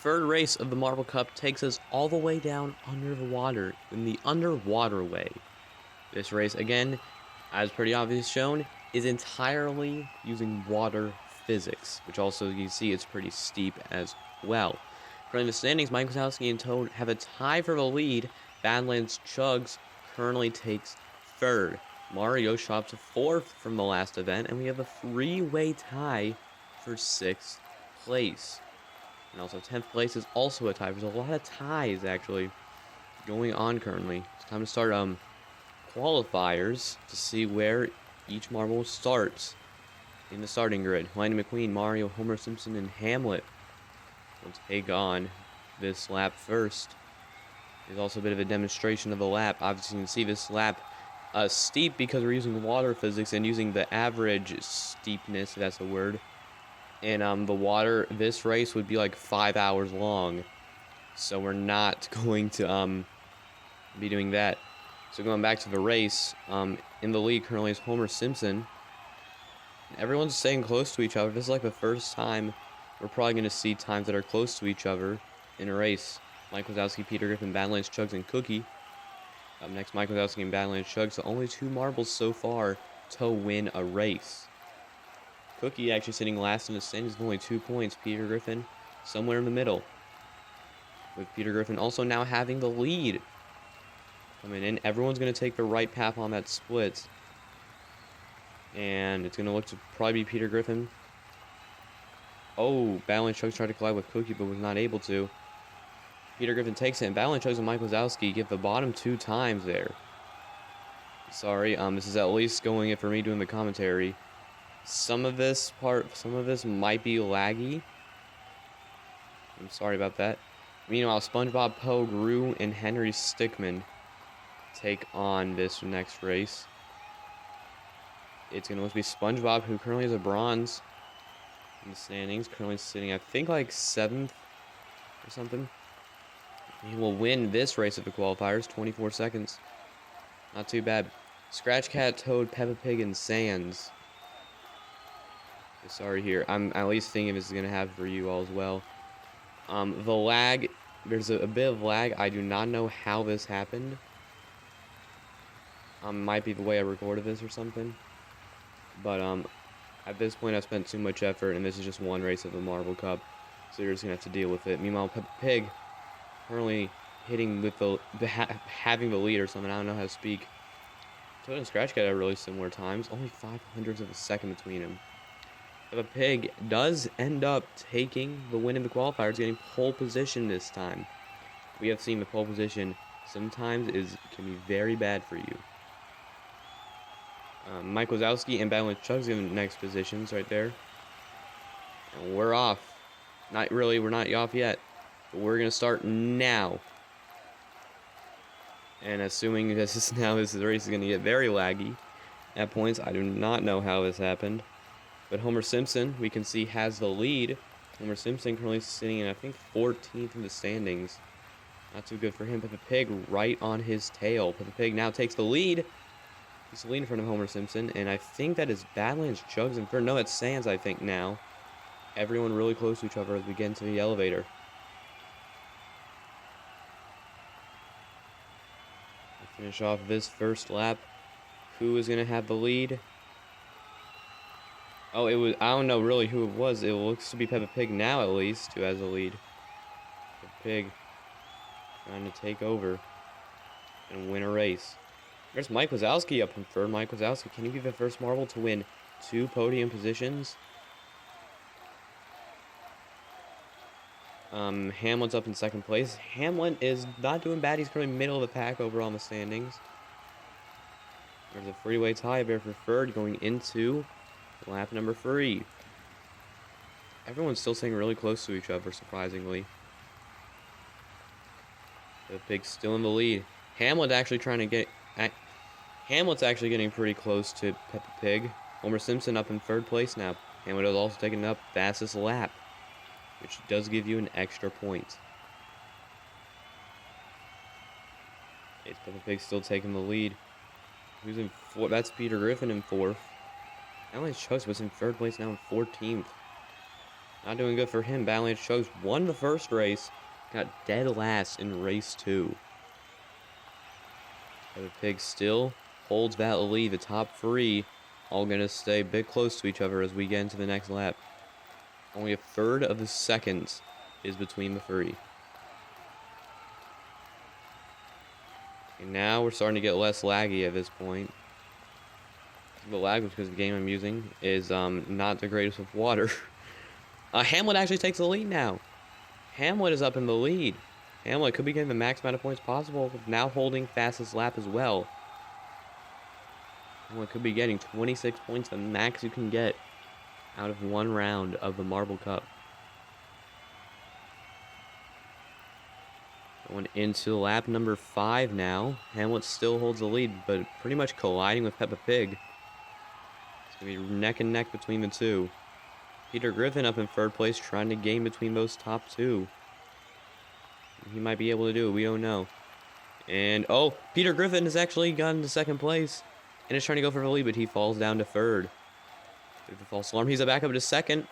third race of the Marble Cup takes us all the way down under the water in the Underwaterway. This race, again, as pretty obvious shown, is entirely using water physics, which also you can see it's pretty steep as well. Currently in the standings, Mike Wazowski and Toad have a tie for the lead. Badlands Chugs currently takes third. Mario shot to fourth from the last event, and we have a three-way tie for sixth place. And also 10th place is also a tie. There's a lot of ties actually going on currently. It's time to start qualifiers to see where each marble starts in the starting grid. Lightning McQueen, Mario, Homer Simpson, and Hamlet will take on this lap first. There's also a bit of a demonstration of the lap. Obviously, you can see this lap steep because we're using water physics and using the average steepness, if that's a word. And the water, this race would be like 5 hours long. So we're not going to be doing that. So going back to the race, in the lead currently is Homer Simpson. Everyone's staying close to each other. This is like the first time we're probably going to see times that are close to each other in a race. Mike Wazowski, Peter Griffin, Badlands Chugs, and Cookie. Up next, Mike Wazowski and Badlands Chugs. So only 2 marbles so far to win a race. Cookie actually sitting last in the standings with only 2 points. Peter Griffin somewhere in the middle. With Peter Griffin also now having the lead. Coming in, everyone's going to take the right path on that split. And it's going to look to probably be Peter Griffin. Oh, Badlands Chugs tried to collide with Cookie, but was not able to. Peter Griffin takes it, and Badlands Chugs and Mike Wazowski get the bottom 2 times there. Sorry, this is at least going it for me doing the commentary. Some of this might be laggy. I'm sorry about that. Meanwhile, SpongeBob, Poe, Gru, and Henry Stickmin take on this next race. It's going to be SpongeBob, who currently has a bronze in the standings, currently sitting, I think, like 7th or something. He will win this race of the qualifiers, 24 seconds. Not too bad. Scratch Cat, Toad, Peppa Pig, and Sans. Sorry here. I'm at least thinking this is going to happen for you all as well. The lag, there's a bit of lag. I do not know how this happened. Might be the way I recorded this or something. But at this point, I've spent too much effort, and this is just one race of the Marble Cup. So you're just going to have to deal with it. Meanwhile, Peppa Pig currently hitting with having the lead or something. I don't know how to speak. Toad and Scratch Cat have really similar times. Only 0.05 of a second between them. Peppa Pig does end up taking the win in the qualifiers, getting pole position this time. We have seen the pole position sometimes can be very bad for you. Mike Wazowski and Badlands Chugs in the next positions right there. And we're off. Not really, we're not off yet. But we're going to start now. And assuming this race is going to get very laggy at points. I do not know how this happened. But Homer Simpson, we can see, has the lead. Homer Simpson currently sitting in, I think, 14th in the standings. Not too good for him. Peppa Pig right on his tail. Peppa Pig now takes the lead. He's the lead in front of Homer Simpson. And I think that is Badlands Chugs in front. No, it's Sans, I think, now. Everyone really close to each other as we get into the elevator. We'll finish off this first lap. Who is going to have the lead? Oh, I don't know really who it was. It looks to be Peppa Pig now, at least, who has the lead. Peppa Pig trying to take over and win a race. There's Mike Wazowski up in third. Mike Wazowski, can you be the first marble to win 2 podium positions? Hamlet's up in second place. Hamlet is not doing bad. He's currently middle of the pack overall in the standings. There's a freeway tie there for third going into lap number 3. Everyone's still staying really close to each other, surprisingly. The Pig's still in the lead. Hamlet's actually getting pretty close to Peppa Pig. Homer Simpson up in third place now. Hamlet is also taking up fastest lap, which does give you an extra point. It's Peppa Pig still taking the lead. Who's in fourth? That's Peter Griffin in fourth. Badlands Chugs was in third place now in 14th. Not doing good for him. Battling Chugs won the first race. Got dead last in race 2. The Pig still holds that lead. The top 3 all going to stay a bit close to each other as we get into the next lap. Only a third of the seconds is between the 3. And now we're starting to get less laggy at this point. The lag was because the game I'm using is not the greatest with water. Hamlet actually takes the lead now. Hamlet is up in the lead. Hamlet could be getting the max amount of points possible, now holding fastest lap as well. Hamlet could be getting 26 points, the max you can get out of one round of the Marble Cup. Going into lap number 5 now. Hamlet still holds the lead, but pretty much colliding with Peppa Pig. It's going to be neck and neck between the two. Peter Griffin up in 3rd place, trying to gain between those top 2. He might be able to do it, we don't know. And, oh, Peter Griffin has actually gotten to 2nd place. And is trying to go for the lead, but he falls down to 3rd. With a false alarm, he's back up to 2nd.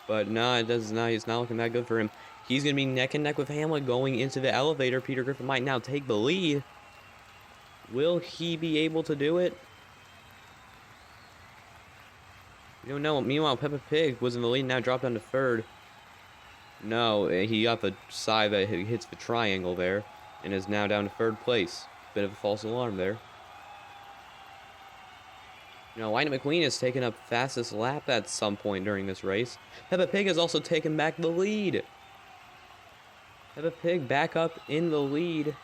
But no, it's not looking that good for him. He's going to be neck and neck with Hamlet going into the elevator. Peter Griffin might now take the lead. Will he be able to do it? We don't know. Meanwhile, Peppa Pig was in the lead, now dropped down to 3rd. No, he got the side that hits the triangle there, and is now down to 3rd place. Bit of a false alarm there. You know, Lightning McQueen has taken up fastest lap at some point during this race. Peppa Pig has also taken back the lead. Peppa Pig back up in the lead.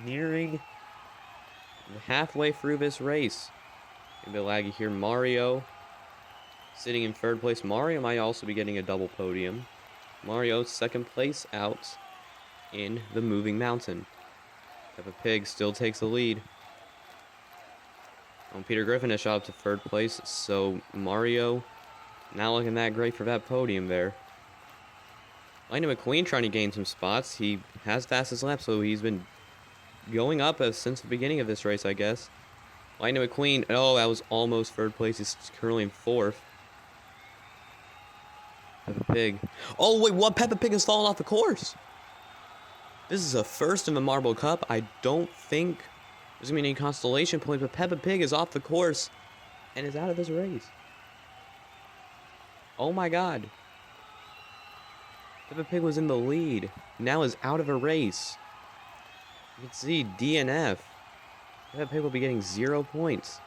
Nearing halfway through this race. A bit laggy here. Mario sitting in 3rd place. Mario might also be getting a double podium. Mario 2nd place out in the moving mountain. Peppa Pig still takes the lead. Peter Griffin has shot up to 3rd place, so Mario not looking that great for that podium there. Lightning McQueen trying to gain some spots. He has fastest lap, so he's been going up since the beginning of this race, I guess. Lightning McQueen, oh, that was almost 3rd place. He's currently in 4th. Peppa Pig. Oh, wait, what? Peppa Pig has fallen off the course. This is a first in the Marble Cup. I don't think there's going to be any consolation points, but Peppa Pig is off the course and is out of this race. Oh my god. Peppa Pig was in the lead. Now is out of a race. You can see DNF. Peppa Pig will be getting 0 points.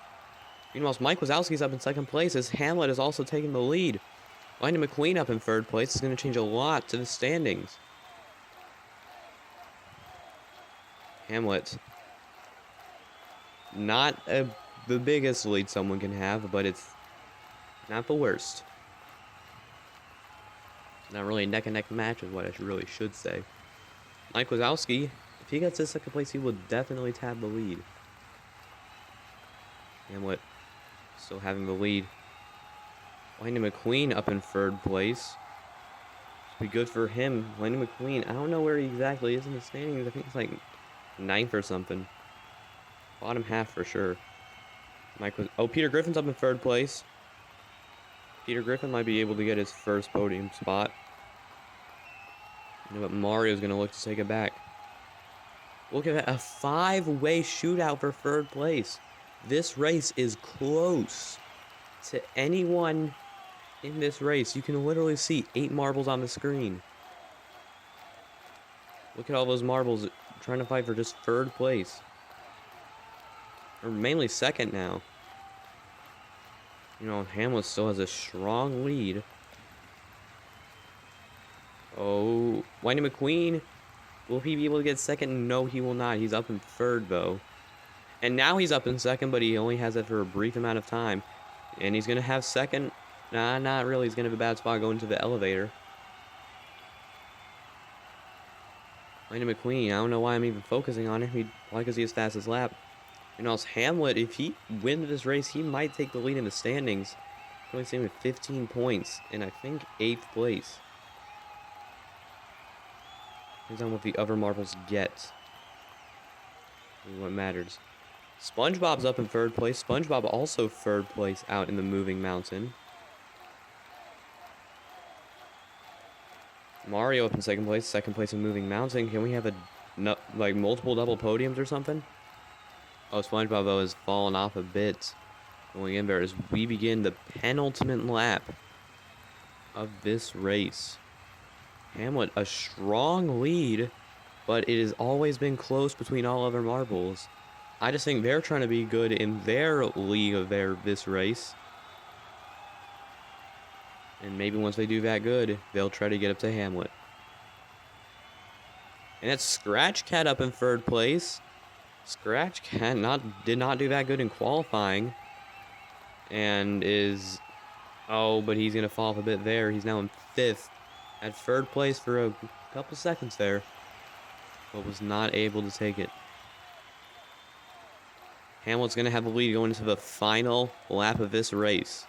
Meanwhile, Mike Wazowski's up in 2nd place as Hamlet is also taking the lead. Lightning McQueen up in 3rd place is going to change a lot to the standings. Hamlet. Not the biggest lead someone can have, but it's not the worst. Not really a neck-and-neck match is what I really should say. Mike Wazowski, if he gets to 2nd place, he will definitely tab the lead. Hamlet still having the lead. Lightning McQueen up in 3rd place. Should be good for him. Lightning McQueen, I don't know where he exactly is in the standings. I think it's like 9th or something. Bottom half for sure. Peter Griffin's up in 3rd place. Peter Griffin might be able to get his first podium spot. But Mario's going to look to take it back. Look at that, a 5-way shootout for 3rd place. This race is close to anyone in this race. You can literally see 8 marbles on the screen. Look at all those marbles trying to fight for just 3rd place. Or mainly 2nd now. You know, Hamlet still has a strong lead. Oh, Lightning McQueen. Will he be able to get 2nd? No, he will not. He's up in 3rd, though. And now he's up in 2nd, but he only has it for a brief amount of time. And he's going to have 2nd. Nah, not really. He's going to have a bad spot going to the elevator. Lightning McQueen, I don't know why I'm even focusing on him. Probably because he has fastest lap. You know, Hamlet, if he wins this race, he might take the lead in the standings. Only sitting with 15 points, and I think 8th place. Depends on what the other marbles get. What matters. SpongeBob's up in 3rd place. SpongeBob also 3rd place out in the moving mountain. Mario up in second place in Moving Mountain. Can we have like multiple double podiums or something? Oh, SpongeBob though has fallen off a bit going in there as we begin the penultimate lap of this race. Hamlet, a strong lead, but it has always been close between all other marbles. I just think they're trying to be good in their league of this race. And maybe once they do that good, they'll try to get up to Hamlet. And that's Scratch Cat up in third place. Scratch Cat did not do that good in qualifying. And is... Oh, but he's going to fall off a bit there. He's now in fifth. At third place for a couple seconds there. But was not able to take it. Hamlet's going to have the lead going into the final lap of this race.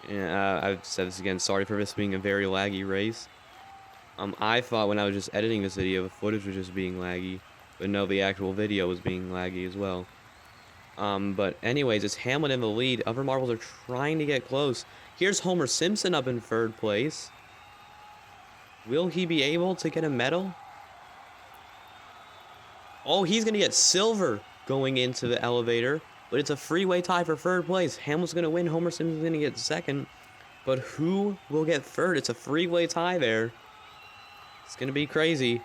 I've said this again, sorry for this being a very laggy race. I thought when I was just editing this video, the footage was just being laggy. But no, the actual video was being laggy as well. But anyways, it's Hamlet in the lead. Other marbles are trying to get close. Here's Homer Simpson up in third place. Will he be able to get a medal? Oh, he's going to get silver going into the elevator. But it's a freeway tie for third place. Hamlet's going to win. Homer Simpson's going to get second. But who will get third? It's a freeway tie there. It's going to be crazy.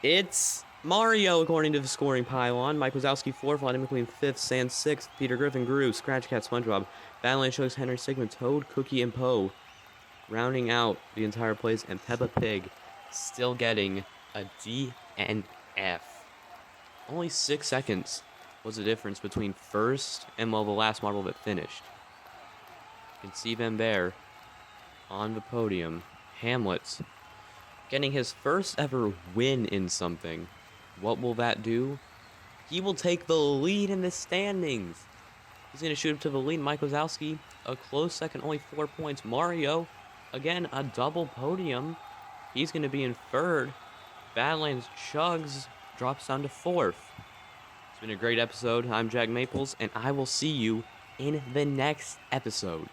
It's Mario, according to the scoring pylon. Mike Wazowski, 4th. Lonnie McQueen, 5th. Sans, 6th. Peter Griffin, Gru. Scratch Cat, SpongeBob. Battleland Shows, Henry Sigmund, Toad, Cookie, and Poe. Rounding out the entire place. And Peppa Pig still getting a D and F. Only 6 seconds was the difference between first and, well, the last marble that finished. You can see them there on the podium. Hamlet's getting his first ever win in something. What will that do? He will take the lead in the standings. He's going to shoot up to the lead. Mike Wazowski, a close second, only 4 points. Mario, again, a double podium. He's going to be in third. Badlands Chugs drops down to 4th. It's been a great episode. I'm Jack Maples, and I will see you in the next episode.